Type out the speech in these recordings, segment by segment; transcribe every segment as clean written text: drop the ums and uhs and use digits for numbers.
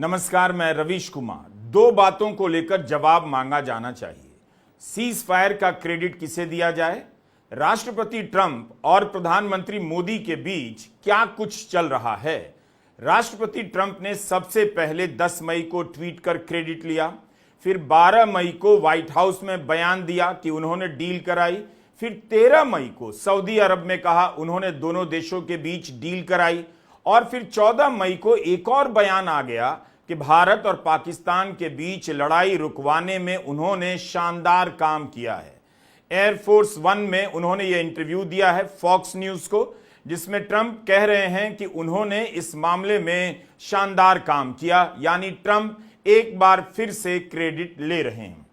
नमस्कार, मैं रवीश कुमार। दो बातों को लेकर जवाब मांगा जाना चाहिए। सीज फायर का क्रेडिट किसे दिया जाए? राष्ट्रपति ट्रंप और प्रधानमंत्री मोदी के बीच क्या कुछ चल रहा है? राष्ट्रपति ट्रंप ने सबसे पहले 10 मई को ट्वीट कर क्रेडिट लिया, फिर 12 मई को व्हाइट हाउस में बयान दिया कि उन्होंने डील कराई, फिर 13 मई को सऊदी अरब में कहा उन्होंने दोनों देशों के बीच डील कराई, और फिर 14 मई को एक और बयान आ गया कि भारत और पाकिस्तान के बीच लड़ाई रुकवाने में उन्होंने शानदार काम किया है। एयरफोर्स वन में उन्होंने यह इंटरव्यू दिया है फॉक्स न्यूज को, जिसमें ट्रंप कह रहे हैं कि उन्होंने इस मामले में शानदार काम किया, यानी ट्रंप एक बार फिर से क्रेडिट ले रहे हैं।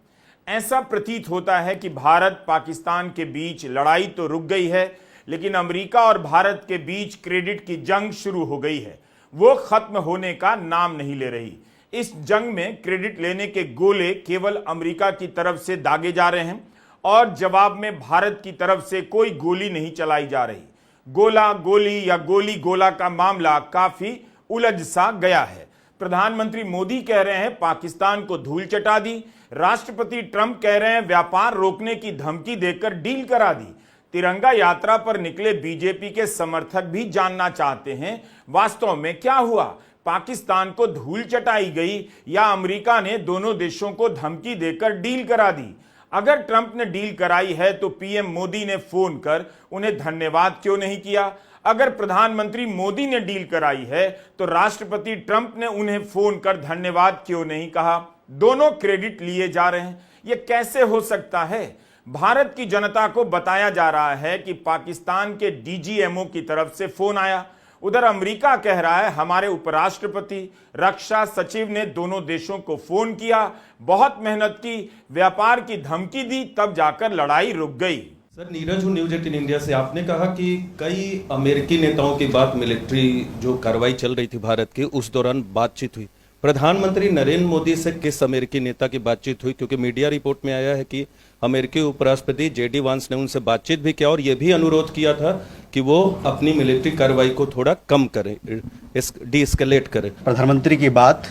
ऐसा प्रतीत होता है कि भारत पाकिस्तान के बीच लड़ाई तो रुक गई है, लेकिन अमेरिका और भारत के बीच क्रेडिट की जंग शुरू हो गई है। वो खत्म होने का नाम नहीं ले रही। इस जंग में क्रेडिट लेने के गोले केवल अमेरिका की तरफ से दागे जा रहे हैं और जवाब में भारत की तरफ से कोई गोली नहीं चलाई जा रही। गोला गोली या गोली गोला का मामला काफी उलझ सा गया है। प्रधानमंत्री मोदी कह रहे हैं पाकिस्तान को धूल चटा दी, राष्ट्रपति ट्रंप कह रहे हैं व्यापार रोकने की धमकी देकर डील करा दी। तिरंगा यात्रा पर निकले बीजेपी के समर्थक भी जानना चाहते हैं वास्तव में क्या हुआ, पाकिस्तान को धूल चटाई गई या अमेरिका ने दोनों देशों को धमकी देकर डील करा दी? अगर ट्रंप ने डील कराई है तो पीएम मोदी ने फोन कर उन्हें धन्यवाद क्यों नहीं किया? अगर प्रधानमंत्री मोदी ने डील कराई है तो राष्ट्रपति ट्रंप ने उन्हें फोन कर धन्यवाद क्यों नहीं कहा? दोनों क्रेडिट लिए जा रहे हैं, यह कैसे हो सकता है? भारत की जनता को बताया जा रहा है कि पाकिस्तान के डीजीएमओ की तरफ से फोन आया, उधर अमेरिका कह रहा है हमारे उपराष्ट्रपति, रक्षा सचिव ने दोनों देशों को फोन किया, बहुत मेहनत की, व्यापार की धमकी दी, तब जाकर लड़ाई रुक गई। सर, नीरज हूँ न्यूज 18 इंडिया से। आपने कहा कि कई अमेरिकी नेताओं के बाद मिलिट्री जो कार्रवाई चल रही थी भारत की, उस दौरान बातचीत हुई। प्रधानमंत्री नरेंद्र मोदी से किस अमेरिकी नेता की बातचीत हुई? क्योंकि मीडिया रिपोर्ट में आया है कि अमेरिकी उपराष्ट्रपति जेडी वांस ने उनसे बातचीत भी किया और यह भी अनुरोध किया था कि वो अपनी मिलिट्री कार्रवाई को थोड़ा कम करें, डीएस्केलेट करें। प्रधानमंत्री की बात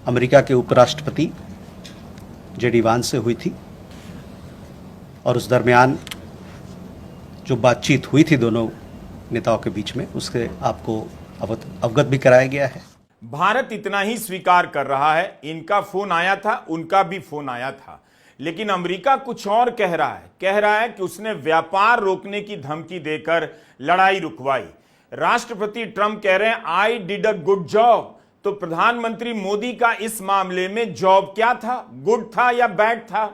अमेरिका के उपराष्ट्रपति जेडी वांस से हुई थी और उस दरमियान जो बातचीत हुई थी दोनों नेताओं के बीच में, उससे आपको अवगत भी कराया गया है। भारत इतना ही स्वीकार कर रहा है, इनका फोन आया था, उनका भी फोन आया था, लेकिन अमेरिका कुछ और कह रहा है कि उसने व्यापार रोकने की धमकी देकर लड़ाई रुकवाई। राष्ट्रपति ट्रंप कह रहे हैं I did a good job. तो प्रधानमंत्री मोदी का इस मामले में जॉब क्या था? गुड था या बैड था?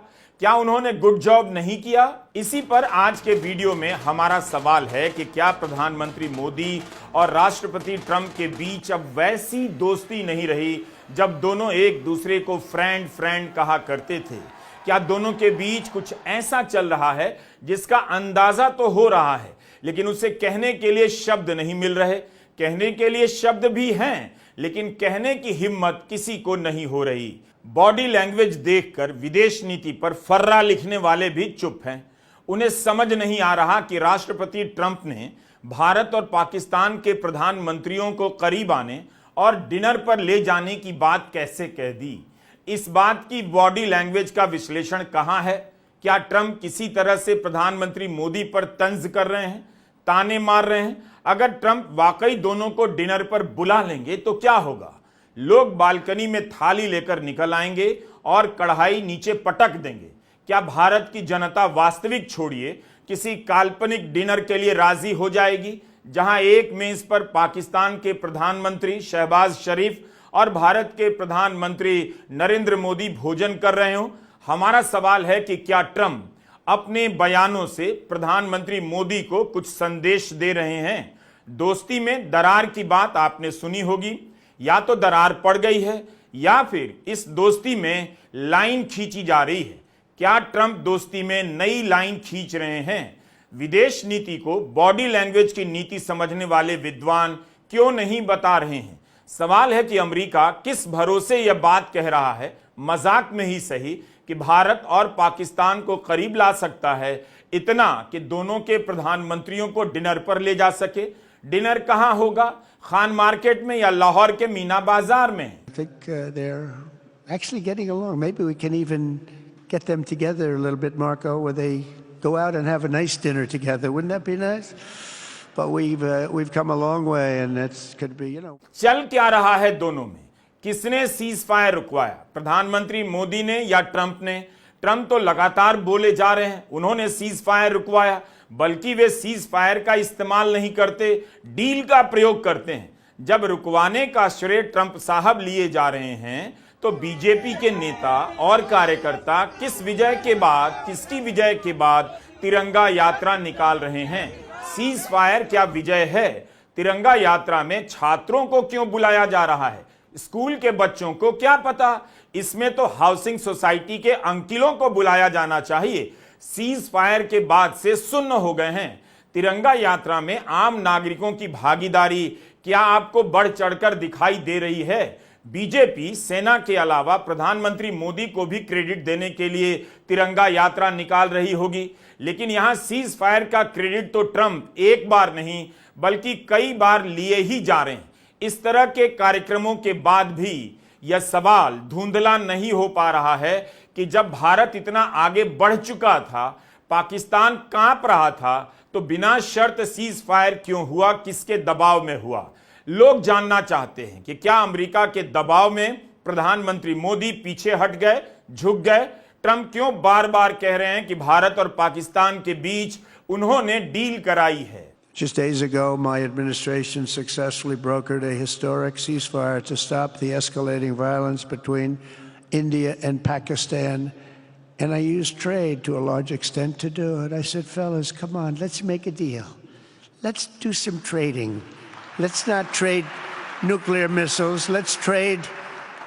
क्या उन्होंने गुड जॉब नहीं किया? इसी पर आज के वीडियो में हमारा सवाल है कि क्या प्रधानमंत्री मोदी और राष्ट्रपति ट्रंप के बीच अब वैसी दोस्ती नहीं रही जब दोनों एक दूसरे को फ्रेंड कहा करते थे? क्या दोनों के बीच कुछ ऐसा चल रहा है जिसका अंदाजा तो हो रहा है, लेकिन उसे कहने के लिए शब्द नहीं मिल रहे? कहने के लिए शब्द भी हैं, लेकिन कहने की हिम्मत किसी को नहीं हो रही। बॉडी लैंग्वेज देखकर विदेश नीति पर फर्रा लिखने वाले भी चुप हैं। उन्हें समझ नहीं आ रहा कि राष्ट्रपति ट्रंप ने भारत और पाकिस्तान के प्रधानमंत्रियों को करीब आने और डिनर पर ले जाने की बात कैसे कह दी। इस बात की बॉडी लैंग्वेज का विश्लेषण कहां है? क्या ट्रंप किसी तरह से प्रधानमंत्री मोदी पर तंज कर रहे हैं, ताने मार रहे हैं? अगर ट्रंप वाकई दोनों को डिनर पर बुला लेंगे तो क्या होगा? लोग बालकनी में थाली लेकर निकल आएंगे और कढ़ाई नीचे पटक देंगे। क्या भारत की जनता वास्तविक छोड़िए किसी काल्पनिक डिनर के लिए राजी हो जाएगी जहां एक मेज पर पाकिस्तान के प्रधानमंत्री शहबाज शरीफ और भारत के प्रधानमंत्री नरेंद्र मोदी भोजन कर रहे हो? हमारा सवाल है कि क्या ट्रंप अपने बयानों से प्रधानमंत्री मोदी को कुछ संदेश दे रहे हैं? दोस्ती में दरार की बात आपने सुनी होगी, या तो दरार पड़ गई है या फिर इस दोस्ती में लाइन खींची जा रही है। क्या ट्रंप दोस्ती में नई लाइन खींच रहे हैं? विदेश नीति को बॉडी लैंग्वेज की नीति समझने वाले विद्वान क्यों नहीं बता रहे हैं? सवाल है कि अमेरिका किस भरोसे यह बात कह रहा है, मजाक में ही सही, कि भारत और पाकिस्तान को करीब ला सकता है, इतना कि दोनों के प्रधानमंत्रियों को डिनर पर ले जा सके। डिनर कहां होगा? खान मार्केट में या लाहौर के मीना बाजार में? I think they're actually getting along. Maybe we can even get them together a little bit, Marco, where they go out and have a nice dinner together. Wouldn't that be nice? But we've come a long way, and it's could be, you know. चल क्या रहा है दोनों में? किसने cease fire रुकवाया, प्रधानमंत्री मोदी ने या ट्रंप ने? ट्रंप तो लगातार बोले जा रहे हैं उन्होंने सीज फायर रुकवाया, बल्कि वे सीज फायर का इस्तेमाल नहीं करते, डील का प्रयोग करते हैं। जब रुकवाने का श्रेय ट्रंप साहब लिए जा रहे हैं तो बीजेपी के नेता और कार्यकर्ता किस विजय के बाद, किसकी विजय के बाद तिरंगा यात्रा निकाल रहे हैं? सीज फायर क्या विजय है? तिरंगा यात्रा में छात्रों को क्यों बुलाया जा रहा है? स्कूल के बच्चों को क्या पता? इसमें तो हाउसिंग सोसाइटी के अंकिलों को बुलाया जाना चाहिए। सीज फायर के बाद से सुन्न हो गए हैं। तिरंगा यात्रा में आम नागरिकों की भागीदारी क्या आपको बढ़ चढ़कर दिखाई दे रही है? बीजेपी सेना के अलावा प्रधानमंत्री मोदी को भी क्रेडिट देने के लिए तिरंगा यात्रा निकाल रही होगी, लेकिन यहां सीज फायर का क्रेडिट तो ट्रंप एक बार नहीं बल्कि कई बार लिए ही जा रहे हैं। इस तरह के कार्यक्रमों के बाद भी यह सवाल धुंधला नहीं हो पा रहा है कि जब भारत इतना आगे बढ़ चुका था, पाकिस्तान कांप रहा था, तो बिना शर्त सीज फायर क्यों हुआ? किसके दबाव में हुआ? लोग जानना चाहते हैं कि क्या अमेरिका के दबाव में प्रधानमंत्री मोदी पीछे हट गए, झुक गए? ट्रंप क्यों बार बार कह रहे हैं कि भारत और पाकिस्तान के बीच उन्होंने डील कराई है? Just days ago, my administration successfully brokered a historic ceasefire to stop the escalating violence between India and Pakistan. And I used trade to a large extent to do it. I said, fellas, come on, let's make a deal. Let's do some trading. Let's not trade nuclear missiles. Let's trade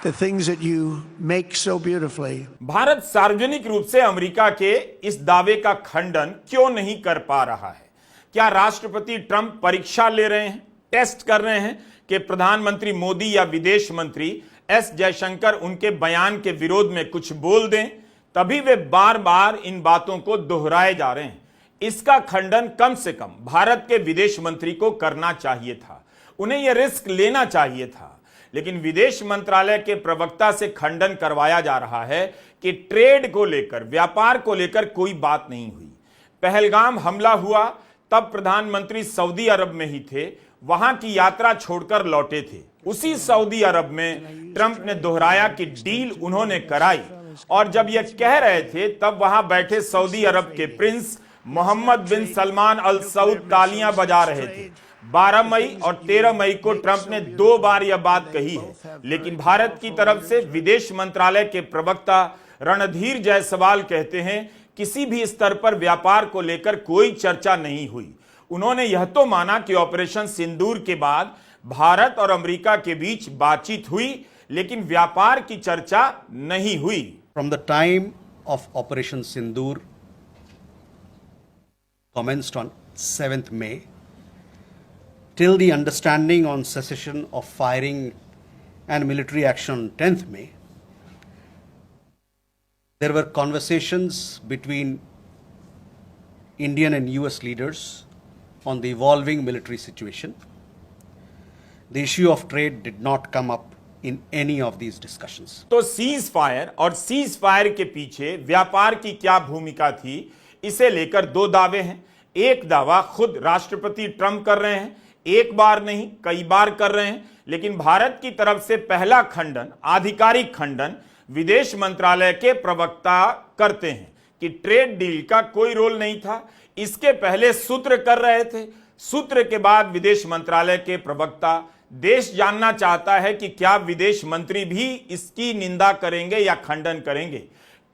the things that you make so beautifully. Bharat सार्वजनिक रूप से America के इस दावे का खंडन क्यों नहीं कर पा रहा है? क्या राष्ट्रपति ट्रंप परीक्षा ले रहे हैं, टेस्ट कर रहे हैं कि प्रधानमंत्री मोदी या विदेश मंत्री एस जयशंकर उनके बयान के विरोध में कुछ बोल दें? तभी वे बार बार इन बातों को दोहराए जा रहे हैं। इसका खंडन कम से कम भारत के विदेश मंत्री को करना चाहिए था, उन्हें यह रिस्क लेना चाहिए था। लेकिन विदेश मंत्रालय के प्रवक्ता से खंडन करवाया जा रहा है कि ट्रेड को लेकर, व्यापार को लेकर कोई बात नहीं हुई। पहलगाम हमला हुआ तब प्रधानमंत्री सऊदी अरब में ही थे, वहां की यात्रा छोड़कर लौटे थे। उसी सऊदी अरब में ट्रंप ने दोहराया कि डील उन्होंने कराई, और जब यह कह रहे थे तब वहां बैठे सऊदी अरब के प्रिंस मोहम्मद बिन सलमान अल सऊद तालियां बजा रहे थे। 12 मई और 13 मई को ट्रंप ने 2 बार यह बात कही है, लेकिन भारत की तरफ से विदेश मंत्रालय के प्रवक्ता रणधीर जायसवाल कहते हैं किसी भी स्तर पर व्यापार को लेकर कोई चर्चा नहीं हुई। उन्होंने यह तो माना कि ऑपरेशन सिंदूर के बाद भारत और अमेरिका के बीच बातचीत हुई, लेकिन व्यापार की चर्चा नहीं हुई। From the time of Operation Sindoor commenced on 7th May till the understanding on cessation of firing and military action on 10th May, there were conversations between Indian and US leaders on the evolving military situation. The issue of trade did not come up in any of these discussions. तो cease fire और cease fire के पीछे व्यापार की क्या भूमिका थी, इसे लेकर 2 दावे हैं। एक दावा खुद राष्ट्रपति ट्रंप कर रहे हैं, एक बार नहीं कई बार कर रहे हैं, लेकिन भारत की तरफ से पहला खंडन, आधिकारिक खंडन विदेश मंत्रालय के प्रवक्ता करते हैं कि ट्रेड डील का कोई रोल नहीं था। इसके पहले सूत्र कर रहे थे, सूत्र के बाद विदेश मंत्रालय के प्रवक्ता। देश जानना चाहता है कि क्या विदेश मंत्री भी इसकी निंदा करेंगे या खंडन करेंगे।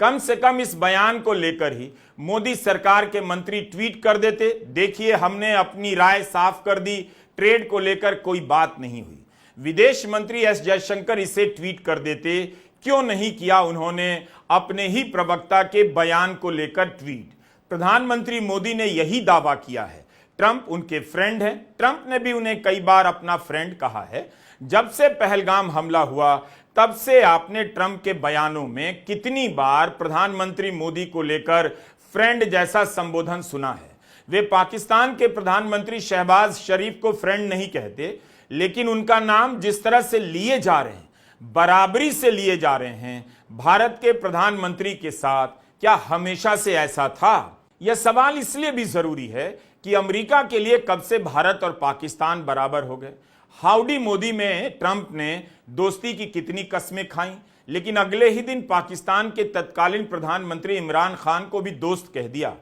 कम से कम इस बयान को लेकर ही मोदी सरकार के मंत्री ट्वीट कर देते, देखिए हमने अपनी राय साफ कर दी, ट्रेड को लेकर कोई बात नहीं हुई। विदेश मंत्री एस जयशंकर इसे ट्वीट कर देते, क्यों नहीं किया उन्होंने अपने ही प्रवक्ता के बयान को लेकर ट्वीट? प्रधानमंत्री मोदी ने यही दावा किया है, ट्रंप उनके फ्रेंड हैं, ट्रंप ने भी उन्हें कई बार अपना फ्रेंड कहा है। जब से पहलगाम हमला हुआ तब से आपने ट्रंप के बयानों में कितनी बार प्रधानमंत्री मोदी को लेकर फ्रेंड जैसा संबोधन सुना है? वे पाकिस्तान के प्रधानमंत्री शहबाज शरीफ को फ्रेंड नहीं कहते, लेकिन उनका नाम जिस तरह से लिए जा रहे हैं, बराबरी से लिए जा रहे हैं भारत के प्रधानमंत्री के साथ, क्या हमेशा से ऐसा था? यह सवाल इसलिए भी जरूरी है कि अमेरिका के लिए कब से भारत और पाकिस्तान बराबर हो गए। हाउडी मोदी में ट्रंप ने दोस्ती की कितनी कस्में खाई, लेकिन अगले ही दिन पाकिस्तान के तत्कालीन प्रधानमंत्री इमरान खान को भी दोस्त कह दिया।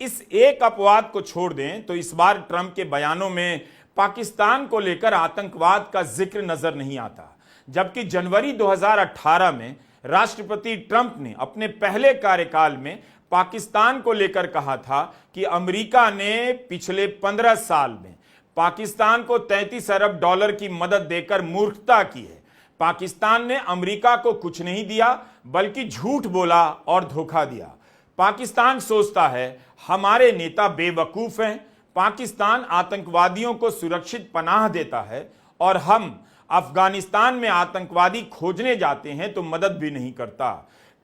इस एक अपवाद को छोड़ दें तो इस बार ट्रंप के बयानों में पाकिस्तान को लेकर आतंकवाद का जिक्र नजर नहीं आता, जबकि जनवरी 2018 में राष्ट्रपति ट्रंप ने अपने पहले कार्यकाल में पाकिस्तान को लेकर कहा था कि अमेरिका ने पिछले 15 साल में पाकिस्तान को 33 अरब डॉलर की मदद देकर मूर्खता की है। पाकिस्तान ने अमेरिका को कुछ नहीं दिया बल्कि झूठ बोला और धोखा दिया। पाकिस्तान सोचता है हमारे नेता बेवकूफ हैं, पाकिस्तान आतंकवादियों को सुरक्षित पनाह देता है और हम अफगानिस्तान में आतंकवादी खोजने जाते हैं तो मदद भी नहीं करता।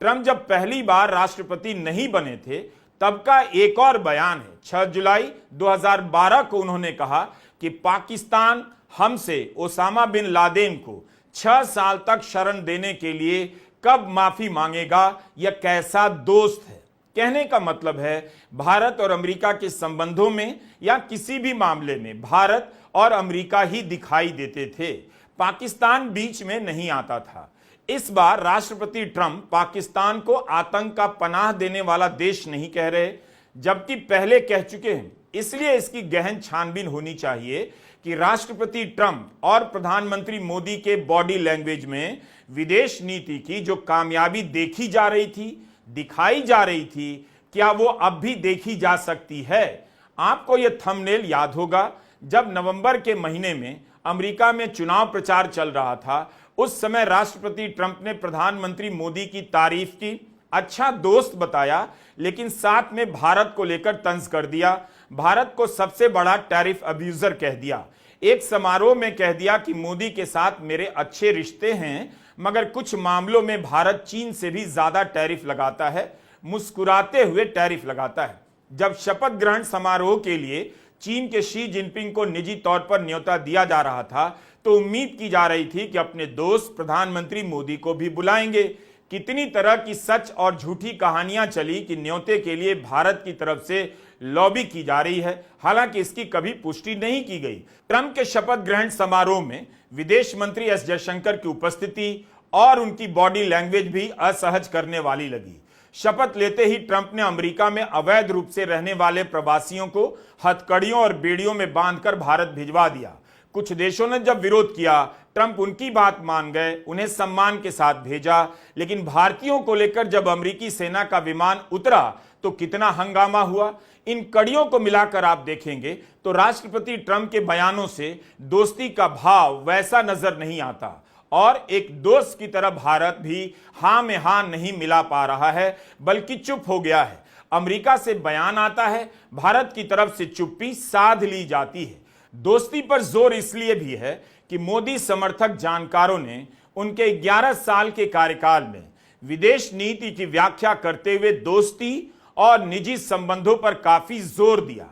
ट्रंप जब पहली बार राष्ट्रपति नहीं बने थे तब का एक और बयान है। 6 जुलाई 2012 को उन्होंने कहा कि पाकिस्तान हमसे ओसामा बिन लादेन को 6 साल तक शरण देने के लिए कब माफी मांगेगा, यह कैसा दोस्त है। कहने का मतलब है भारत और अमेरिका के संबंधों में या किसी भी मामले में भारत और अमेरिका ही दिखाई देते थे, पाकिस्तान बीच में नहीं आता था। इस बार राष्ट्रपति ट्रंप पाकिस्तान को आतंक का पनाह देने वाला देश नहीं कह रहे, जबकि पहले कह चुके हैं। इसलिए इसकी गहन छानबीन होनी चाहिए कि राष्ट्रपति ट्रंप और प्रधानमंत्री मोदी के बॉडी लैंग्वेज में विदेश नीति की जो कामयाबी देखी जा रही थी, दिखाई जा रही थी, क्या वो अब भी देखी जा सकती है। आपको यह थंबनेल याद होगा, जब नवंबर के महीने में अमेरिका में चुनाव प्रचार चल रहा था, उस समय राष्ट्रपति ट्रंप ने प्रधानमंत्री मोदी की तारीफ की, अच्छा दोस्त बताया, लेकिन साथ में भारत को लेकर तंज कर दिया, भारत को सबसे बड़ा टैरिफ अब्यूजर कह दिया। एक समारोह में कह दिया कि मोदी के साथ मेरे अच्छे रिश्ते हैं, मगर कुछ मामलों में भारत चीन से भी ज्यादा टैरिफ लगाता है, मुस्कुराते हुए टैरिफ लगाता है। जब शपथ ग्रहण समारोह के लिए चीन के शी जिनपिंग को निजी तौर पर न्योता दिया जा रहा था तो उम्मीद की जा रही थी कि अपने दोस्त प्रधानमंत्री मोदी को भी बुलाएंगे। कितनी तरह की सच और झूठी कहानियां चली कि न्योते के लिए भारत की तरफ से लॉबी की जा रही है, हालांकि इसकी कभी पुष्टि नहीं की गई। ट्रंप के शपथ ग्रहण समारोह में विदेश मंत्री एस जयशंकर की उपस्थिति और उनकी बॉडी लैंग्वेज भी असहज करने वाली लगी। शपथ लेते ही ट्रंप ने अमेरिका में अवैध रूप से रहने वाले प्रवासियों को हथकड़ियों और बेड़ियों में बांधकर भारत भिजवा दिया। कुछ देशों ने जब विरोध किया, ट्रंप उनकी बात मान गए, उन्हें सम्मान के साथ भेजा। लेकिन भारतीयों को लेकर जब अमेरिकी सेना का विमान उतरा तो कितना हंगामा हुआ। इन कड़ियों को मिलाकर आप देखेंगे तो राष्ट्रपति ट्रंप के बयानों से दोस्ती का भाव वैसा नजर नहीं आता और एक दोस्त की तरह भारत भी हां में हां नहीं मिला पा रहा है, बल्कि चुप हो गया है। अमेरिका से बयान आता है, भारत की तरफ से चुप्पी साध ली जाती है। दोस्ती पर जोर इसलिए भी है कि मोदी समर्थक जानकारों ने उनके 11 साल के कार्यकाल में विदेश नीति की व्याख्या करते हुए दोस्ती और निजी संबंधों पर काफी जोर दिया।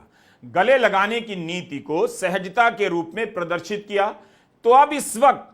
गले लगाने की नीति को सहजता के रूप में प्रदर्शित किया। तो अब इस वक्त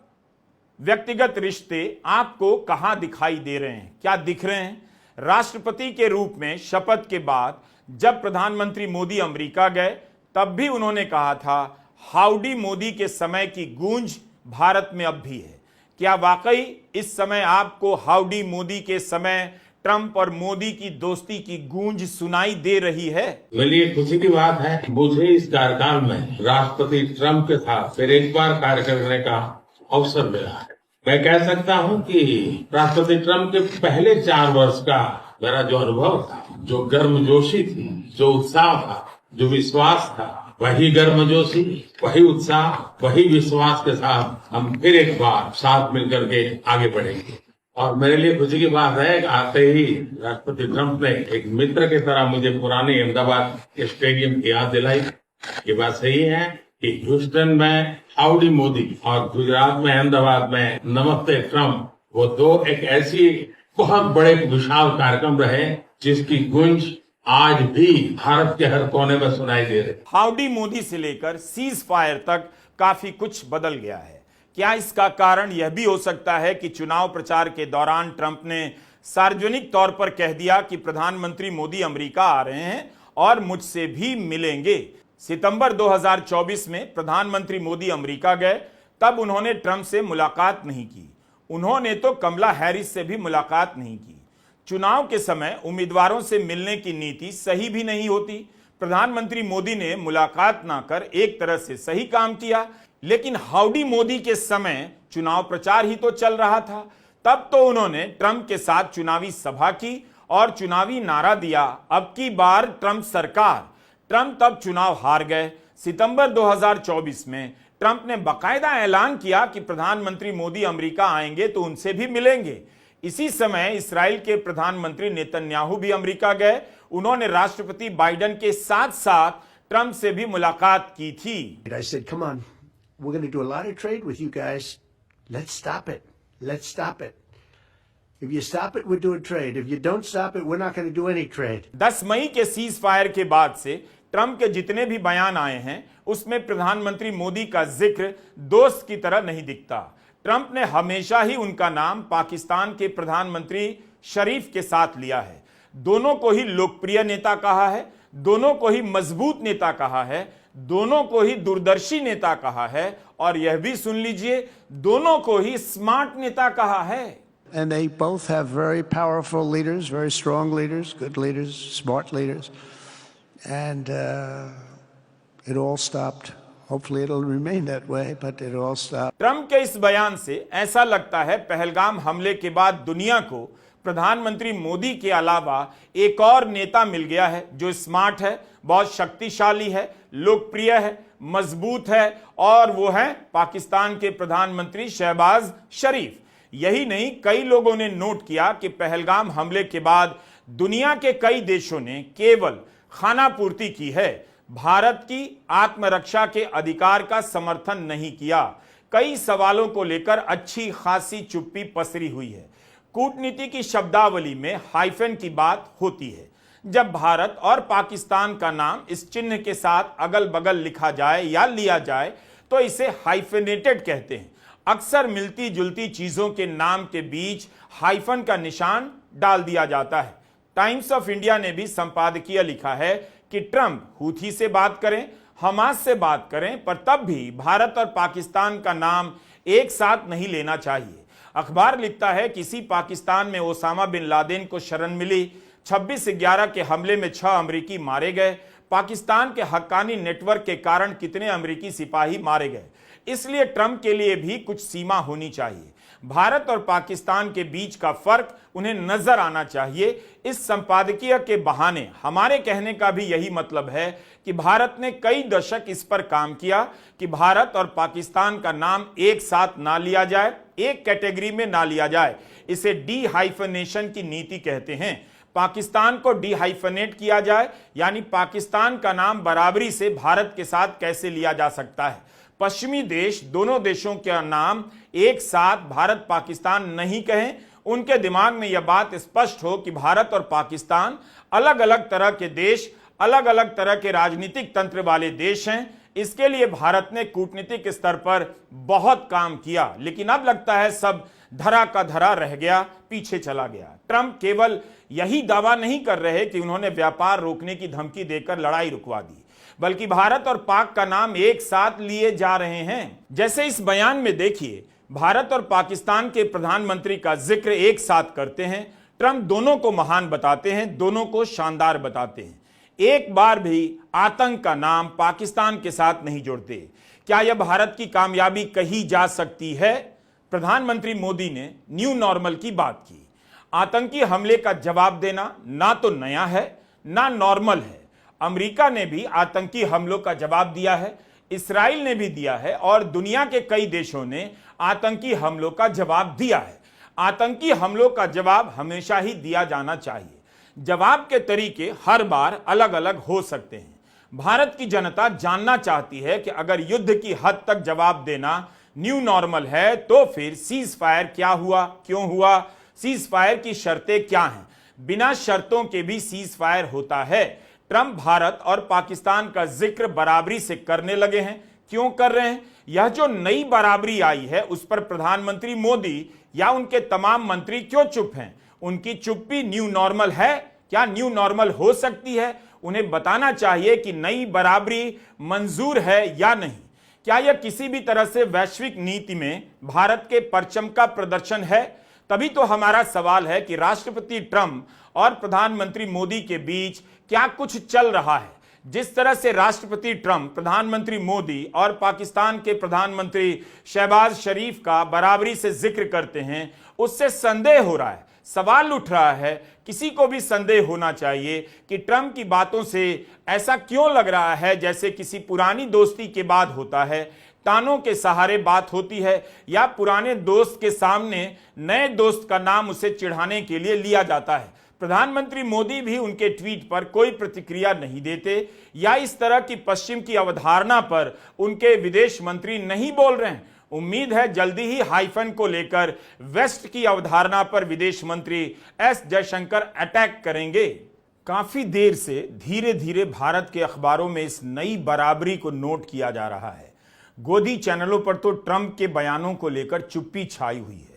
व्यक्तिगत रिश्ते आपको कहां दिखाई दे रहे हैं, क्या दिख रहे हैं? राष्ट्रपति के रूप में शपथ के बाद जब प्रधानमंत्री मोदी अमेरिका गए तब भी उन्होंने कहा था हाउडी मोदी के समय की गूंज भारत में अब भी है। क्या वाकई इस समय आपको हाउडी मोदी के समय ट्रंप और मोदी की दोस्ती की गूंज सुनाई दे रही है? मेरे लिए खुशी की बात है, मुझे इस कार्यकाल में राष्ट्रपति ट्रंप के साथ फिर एक बार कार्य करने का अवसर मिला है। मैं कह सकता हूं कि राष्ट्रपति ट्रंप के पहले 4 वर्ष का मेरा जो अनुभव था, जो गर्मजोशी थी, जो उत्साह था, जो विश्वास था, वही गर्मजोशी, वही उत्साह, वही विश्वास के साथ हम फिर एक बार साथ मिलकर के आगे बढ़ेंगे। और मेरे लिए खुशी की बात है कि आते ही राष्ट्रपति ट्रंप ने एक मित्र की तरह मुझे पुराने अहमदाबाद के स्टेडियम की याद दिलाई। ये बात सही है कि ह्यूस्टन में हाउडी मोदी और गुजरात में अहमदाबाद में नमस्ते ट्रंप, वो दो एक ऐसी बहुत बड़े विशाल कार्यक्रम रहे जिसकी गूंज आज भी भारत के हर कोने में सुनाई दे रही। हाउडी मोदी से लेकर सीज फायर तक काफी बदल गया है। क्या इसका कारण यह भी हो सकता है कि चुनाव प्रचार के दौरान ट्रंप ने सार्वजनिक तौर पर कह दिया कि प्रधानमंत्री मोदी अमेरिका आ रहे हैं और मुझसे भी मिलेंगे। सितंबर 2024 में प्रधानमंत्री मोदी अमेरिका गए, तब उन्होंने ट्रंप से मुलाकात नहीं की। उन्होंने तो कमला हैरिस से भी मुलाकात नहीं की। चुनाव के समय उम्मीदवारों से मिलने की नीति सही भी नहीं होती। प्रधानमंत्री मोदी ने मुलाकात ना कर एक तरह से सही काम किया, लेकिन हाउडी मोदी के समय चुनाव प्रचार ही तो चल रहा था। तब तो उन्होंने ट्रंप के साथ चुनावी सभा की और चुनावी नारा दिया, अब की बार ट्रंप सरकार। ट्रंप तब चुनाव हार गए। सितंबर 2024 में ट्रंप ने बाकायदा ऐलान किया कि प्रधानमंत्री मोदी अमेरिका आएंगे तो उनसे भी मिलेंगे। इसी समय इस्राएल के प्रधानमंत्री नेतन्याहू भी अमेरिका गए। उन्होंने राष्ट्रपति बाइडेन के साथ साथ ट्रंप से भी मुलाकात की थी। I said, come on, we're going to do a lot of trade with you guys. Let's stop it. Let's stop it. If you stop it, we're doing trade. If you don't stop it, we're not going to do any trade. 10 मई के cease fire के बाद से Trump के जितने भी बयान आए हैं, उसमें प्रधानमंत्री मोदी का जिक्र दोस्त की तरह नहीं दिखता। ट्रंप ने हमेशा ही उनका नाम पाकिस्तान के प्रधानमंत्री शरीफ के साथ लिया है। दोनों को ही लोकप्रिय नेता कहा है, दोनों को ही मजबूत नेता कहा है, दोनों को ही दूरदर्शी नेता कहा है, और यह भी सुन लीजिए, दोनों को ही स्मार्ट नेता कहा है। And they both have very powerful leaders, very strong leaders, good leaders, smart leaders. And it all stopped. Hopefully it'll remain that way, but it all stopped. Trump के इस बयान से ऐसा लगता है पहलगाम हमले के बाद दुनिया को प्रधानमंत्री मोदी के अलावा एक और नेता मिल गया है जो स्मार्ट है, बहुत शक्तिशाली है, लोकप्रिय है, मजबूत है, और वो है पाकिस्तान के प्रधानमंत्री शहबाज शरीफ। यही नहीं, कई लोगों ने नोट किया कि पहलगाम हमले के बाद दुनिया के कई देशों ने केवल खाना पूर्ति की है, भारत की आत्मरक्षा के अधिकार का समर्थन नहीं किया। कई सवालों को लेकर अच्छी खासी चुप्पी पसरी हुई है। कूटनीति की शब्दावली में हाइफन की बात होती है। जब भारत और पाकिस्तान का नाम इस चिन्ह के साथ अगल बगल लिखा जाए या लिया जाए तो इसे हाइफेनेटेड कहते हैं। अक्सर मिलती जुलती चीजों के नाम के बीच हाइफन का निशान डाल दिया जाता है। टाइम्स ऑफ इंडिया ने भी संपादकीय लिखा है कि ट्रंप हूथी से बात करें, हमास से बात करें, पर तब भी भारत और पाकिस्तान का नाम एक साथ नहीं लेना चाहिए। अखबार लिखता है किसी पाकिस्तान में ओसामा बिन लादेन को शरण मिली, 26/11 के हमले में 6 अमेरिकी मारे गए, पाकिस्तान के हक्कानी नेटवर्क के कारण कितने अमेरिकी सिपाही मारे गए। इसलिए ट्रंप के लिए भी कुछ सीमा होनी चाहिए। भारत और पाकिस्तान के बीच का फर्क उन्हें नजर आना चाहिए। इस संपादकीय के बहाने हमारे कहने का भी यही मतलब है कि भारत ने कई दशक इस पर काम किया कि भारत और पाकिस्तान का नाम एक साथ ना लिया जाए, एक कैटेगरी में ना लिया जाए। इसे डी हाइफनेशन की नीति कहते हैं। पाकिस्तान को डी हाइफनेट किया जाए, यानी पाकिस्तान का नाम बराबरी से भारत के साथ कैसे लिया जा सकता है। पश्चिमी देश दोनों देशों का नाम एक साथ भारत पाकिस्तान नहीं कहें। उनके दिमाग में यह बात स्पष्ट हो कि भारत और पाकिस्तान अलग अलग तरह के देश, अलग अलग तरह के राजनीतिक तंत्र वाले देश हैं। इसके लिए भारत ने कूटनीतिक स्तर पर बहुत काम किया, लेकिन अब लगता है सब धरा का धरा रह गया, पीछे चला गया। ट्रंप केवल यही दावा नहीं कर रहे कि उन्होंने व्यापार रोकने की धमकी देकर लड़ाई रुकवा दी, बल्कि भारत और पाक का नाम एक साथ लिए जा रहे हैं। जैसे इस बयान में देखिए, भारत और पाकिस्तान के प्रधानमंत्री का जिक्र एक साथ करते हैं। ट्रंप दोनों को महान बताते हैं, दोनों को शानदार बताते हैं। एक बार भी आतंक का नाम पाकिस्तान के साथ नहीं जोड़ते। क्या यह भारत की कामयाबी कही जा सकती है? प्रधानमंत्री मोदी ने न्यू नॉर्मल की बात की। आतंकी हमले का जवाब देना ना तो नया है ना नॉर्मल है। अमेरिका ने भी आतंकी हमलों का जवाब दिया है, इस्राइल ने भी दिया है, और दुनिया के कई देशों ने आतंकी हमलों का जवाब दिया है। आतंकी हमलों का जवाब हमेशा ही दिया जाना चाहिए। जवाब के तरीके हर बार अलग अलग हो सकते हैं। भारत की जनता जानना चाहती है कि अगर युद्ध की हद तक जवाब देना न्यू नॉर्मल है तो फिर सीज फायर क्या हुआ, क्यों हुआ, सीज फायर की शर्तें क्या हैं। बिना शर्तों के भी सीज फायर होता है। ट्रंप भारत और पाकिस्तान का जिक्र बराबरी से करने लगे हैं। क्यों कर रहे हैं? यह जो नई बराबरी आई है उस पर प्रधानमंत्री मोदी या उनके तमाम मंत्री क्यों चुप हैं? उनकी चुप्पी न्यू नॉर्मल है? क्या न्यू नॉर्मल हो सकती है? उन्हें बताना चाहिए कि नई बराबरी मंजूर है या नहीं। क्या यह किसी भी तरह से वैश्विक नीति में भारत के परचम का प्रदर्शन है? तभी तो हमारा सवाल है कि राष्ट्रपति ट्रंप और प्रधानमंत्री मोदी के बीच क्या कुछ चल रहा है। जिस तरह से राष्ट्रपति ट्रंप प्रधानमंत्री मोदी और पाकिस्तान के प्रधानमंत्री शहबाज शरीफ का बराबरी से जिक्र करते हैं, उससे संदेह हो रहा है, सवाल उठ रहा है, किसी को भी संदेह होना चाहिए कि ट्रंप की बातों से ऐसा क्यों लग रहा है जैसे किसी पुरानी दोस्ती के बाद होता है, तानों के सहारे बात होती है, या पुराने दोस्त के सामने नए दोस्त का नाम उसे चिढ़ाने के लिए लिया जाता है। प्रधानमंत्री मोदी भी उनके ट्वीट पर कोई प्रतिक्रिया नहीं देते, या इस तरह की पश्चिम की अवधारणा पर उनके विदेश मंत्री नहीं बोल रहे हैं। उम्मीद है जल्दी ही हाइफन को लेकर वेस्ट की अवधारणा पर विदेश मंत्री एस जयशंकर अटैक करेंगे। काफी देर से धीरे धीरे भारत के अखबारों में इस नई बराबरी को नोट किया जा रहा है। गोदी चैनलों पर तो ट्रंप के बयानों को लेकर चुप्पी छाई हुई है।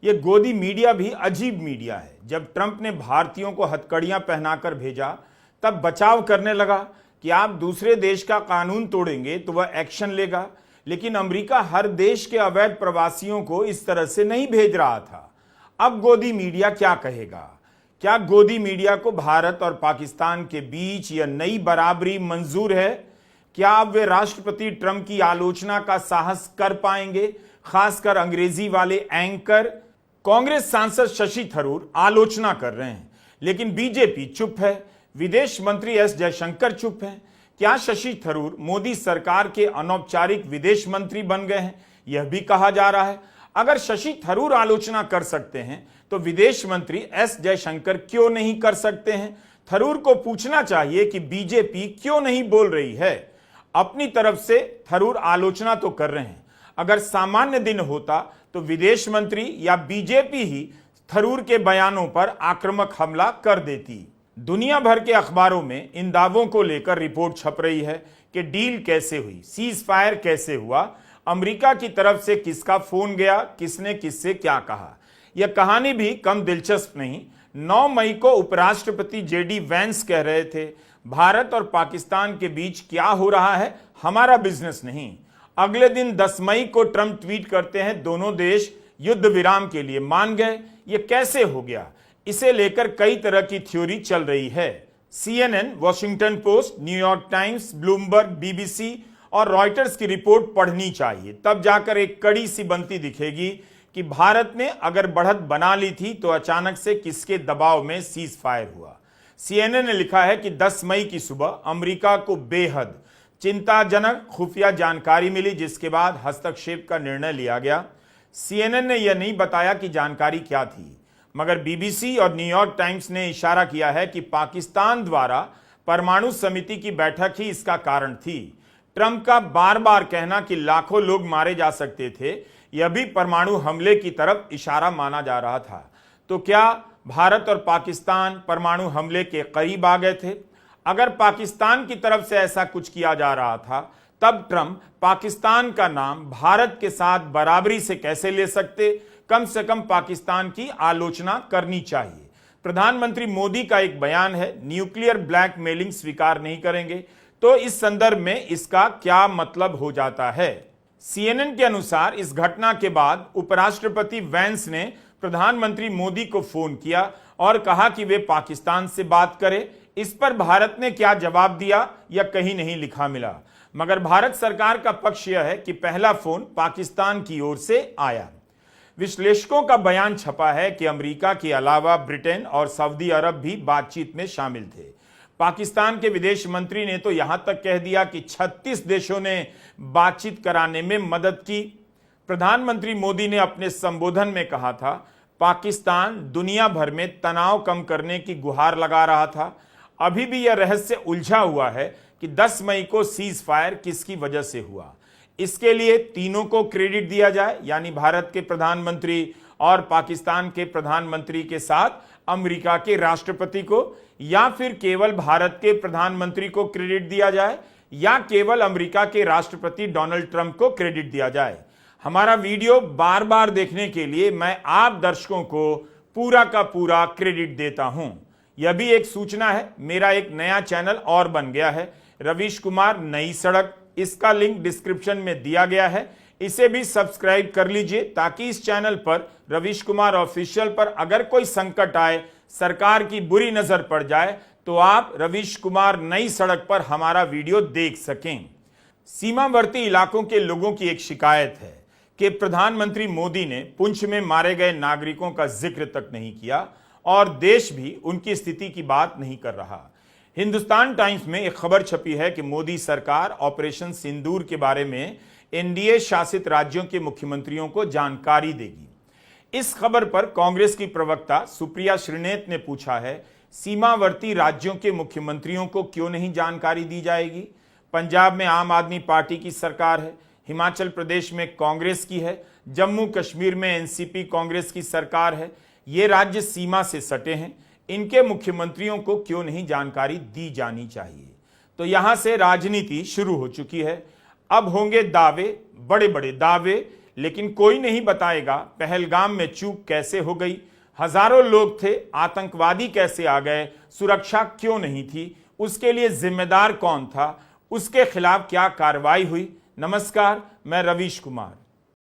यह गोदी मीडिया भी अजीब मीडिया है। जब ट्रंप ने भारतीयों को हथकड़ियां पहनाकर भेजा, तब बचाव करने लगा कि आप दूसरे देश का कानून तोड़ेंगे तो वह एक्शन लेगा, लेकिन अमेरिका हर देश के अवैध प्रवासियों को इस तरह से नहीं भेज रहा था। अब गोदी मीडिया क्या कहेगा? क्या गोदी मीडिया को भारत और पाकिस्तान के बीच यह नई बराबरी मंजूर है? क्या अब वे राष्ट्रपति ट्रंप की आलोचना का साहस कर पाएंगे? खासकर अंग्रेजी वाले एंकर। कांग्रेस सांसद शशि थरूर आलोचना कर रहे हैं, लेकिन बीजेपी चुप है। विदेश मंत्री एस जयशंकर चुप हैं। क्या शशि थरूर मोदी सरकार के अनौपचारिक विदेश मंत्री बन गए हैं? यह भी कहा जा रहा है। अगर शशि थरूर आलोचना कर सकते हैं तो विदेश मंत्री एस जयशंकर क्यों नहीं कर सकते हैं? थरूर को पूछना चाहिए कि बीजेपी क्यों नहीं बोल रही है। अपनी तरफ से थरूर आलोचना तो कर रहे हैं। अगर सामान्य दिन होता तो विदेश मंत्री या बीजेपी ही थरूर के बयानों पर आक्रामक हमला कर देती। दुनिया भर के अखबारों में इन दावों को लेकर रिपोर्ट छप रही है कि डील कैसे हुई, सीज फायर कैसे हुआ, अमेरिका की तरफ से किसका फोन गया, किसने किससे क्या कहा। यह कहानी भी कम दिलचस्प नहीं। 9 मई को उपराष्ट्रपति जेडी वैंस कह रहे थे, भारत और पाकिस्तान के बीच क्या हो रहा है हमारा बिजनेस नहीं। अगले दिन 10 मई को ट्रंप ट्वीट करते हैं, दोनों देश युद्ध विराम के लिए मान गए। ये कैसे हो गया? इसे लेकर कई तरह की थ्योरी चल रही है। CNN, Washington post, New York times, Bloomberg, BBC और रॉयटर्स की रिपोर्ट पढ़नी चाहिए, तब जाकर एक कड़ी सी बनती दिखेगी कि भारत ने अगर बढ़त बना ली थी तो अचानक से किसके दबाव में सीज फायर हुआ। CNN ने लिखा है कि 10 मई की सुबह अमेरिका को बेहद चिंताजनक खुफिया जानकारी मिली, जिसके बाद हस्तक्षेप का निर्णय लिया गया। CNN ने यह नहीं बताया कि जानकारी क्या थी, मगर BBC और न्यूयॉर्क टाइम्स ने इशारा किया है कि पाकिस्तान द्वारा परमाणु समिति की बैठक ही इसका कारण थी। ट्रंप का बार बार कहना कि लाखों लोग मारे जा सकते थे, यह भी परमाणु हमले की तरफ इशारा माना जा रहा था। तो क्या भारत और पाकिस्तान परमाणु हमले के करीब आ गए थे? अगर पाकिस्तान की तरफ से ऐसा कुछ किया जा रहा था, तब ट्रंप पाकिस्तान का नाम भारत के साथ बराबरी से कैसे ले सकते? कम से कम पाकिस्तान की आलोचना करनी चाहिए। प्रधानमंत्री मोदी का एक बयान है, न्यूक्लियर ब्लैकमेलिंग स्वीकार नहीं करेंगे। तो इस संदर्भ में इसका क्या मतलब हो जाता है? CNN के अनुसार इस घटना के बाद उपराष्ट्रपति वैंस ने प्रधानमंत्री मोदी को फोन किया और कहा कि वे पाकिस्तान से बात करें। इस पर भारत ने क्या जवाब दिया यह कहीं नहीं लिखा मिला, मगर भारत सरकार का पक्ष यह है कि पहला फोन पाकिस्तान की ओर से आया। विश्लेषकों का बयान छपा है कि अमेरिका के अलावा ब्रिटेन और सऊदी अरब भी बातचीत में शामिल थे। पाकिस्तान के विदेश मंत्री ने तो यहां तक कह दिया कि 36 देशों ने बातचीत कराने में मदद की। प्रधानमंत्री मोदी ने अपने संबोधन में कहा था, पाकिस्तान दुनिया भर में तनाव कम करने की गुहार लगा रहा था। अभी भी यह रहस्य उलझा हुआ है कि 10 मई को सीज फायर किसकी वजह से हुआ। इसके लिए तीनों को क्रेडिट दिया जाए, यानी भारत के प्रधानमंत्री और पाकिस्तान के प्रधानमंत्री के साथ अमेरिका के राष्ट्रपति को, या फिर केवल भारत के प्रधानमंत्री को क्रेडिट दिया जाए। या केवल अमेरिका के राष्ट्रपति डोनाल्ड ट्रंप को क्रेडिट दिया जाए। हमारा वीडियो बार बार देखने के लिए मैं आप दर्शकों को पूरा का पूरा क्रेडिट देता हूं। यह भी एक सूचना है, मेरा एक नया चैनल और बन गया है, रवीश कुमार नई सड़क। इसका लिंक डिस्क्रिप्शन में दिया गया है, इसे भी सब्सक्राइब कर लीजिए ताकि इस चैनल पर रवीश कुमार ऑफिशियल पर अगर कोई संकट आए, सरकार की बुरी नजर पड़ जाए, तो आप रवीश कुमार नई सड़क पर हमारा वीडियो देख सकें। सीमावर्ती इलाकों के लोगों की एक शिकायत है कि प्रधानमंत्री मोदी ने पुंछ में मारे गए नागरिकों का जिक्र तक नहीं किया और देश भी उनकी स्थिति की बात नहीं कर रहा। हिंदुस्तान टाइम्स में एक खबर छपी है कि मोदी सरकार ऑपरेशन सिंदूर के बारे में एनडीए शासित राज्यों के मुख्यमंत्रियों को जानकारी देगी। इस खबर पर कांग्रेस की प्रवक्ता सुप्रिया श्रीनेत ने पूछा है, सीमावर्ती राज्यों के मुख्यमंत्रियों को क्यों नहीं जानकारी दी जाएगी? पंजाब में आम आदमी पार्टी की सरकार है, हिमाचल प्रदेश में कांग्रेस की है, जम्मू कश्मीर में एनसीपी कांग्रेस की सरकार है। ये राज्य सीमा से सटे हैं, इनके मुख्यमंत्रियों को क्यों नहीं जानकारी दी जानी चाहिए? तो यहां से राजनीति शुरू हो चुकी है। अब होंगे दावे, बड़े बड़े दावे, लेकिन कोई नहीं बताएगा पहलगाम में चूक कैसे हो गई, हजारों लोग थे, आतंकवादी कैसे आ गए, सुरक्षा क्यों नहीं थी, उसके लिए जिम्मेदार कौन था, उसके खिलाफ क्या कार्रवाई हुई। नमस्कार, मैं रवीश कुमार।